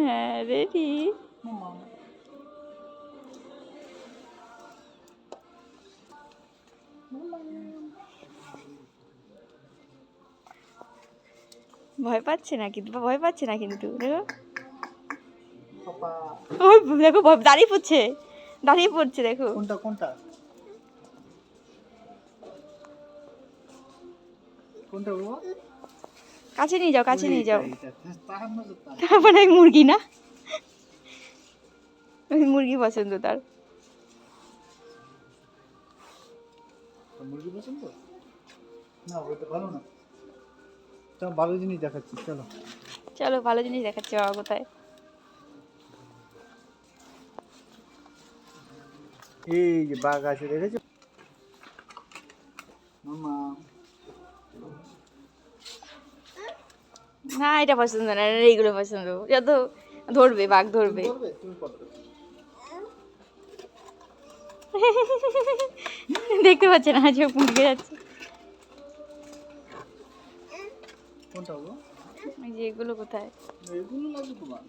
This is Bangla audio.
হ্যাঁ রেডি। ভয় পাচ্ছে না কিন্তু, ভয় পাচ্ছে না কিন্তু, দেখো ওই দেখো দাঁড়িয়ে পড়ছে, দাঁড়িয়ে পড়ছে দেখো। কোনটা কোনটা কোনটা বাবা? কাছে নিয়ে যাও, কাছে নিয়ে যাও। তাহার নজর তার। তারপরে মুরগি না, মুরগি পছন্দ তার। মুরগি পছন্দ না, ওটা ভালো না। তো ভালো জিনিস দেখাচ্ছি, চলো চলো ভালো জিনিস দেখাচ্ছে বাবা কোথায়। এই যে বাঘ আছে দেখেছো মামা? না এটা পছন্দ না, এইগুলো পছন্দ, যত ধরবে বাঘ ধরবে। করবে তুমি করবে। দেখতে পাচ্ছে না, চোখ মুড়কে যাচ্ছে। কোনটা হলো? এই যে এগুলো কোথায়। এগুলো লাগবে তোমার।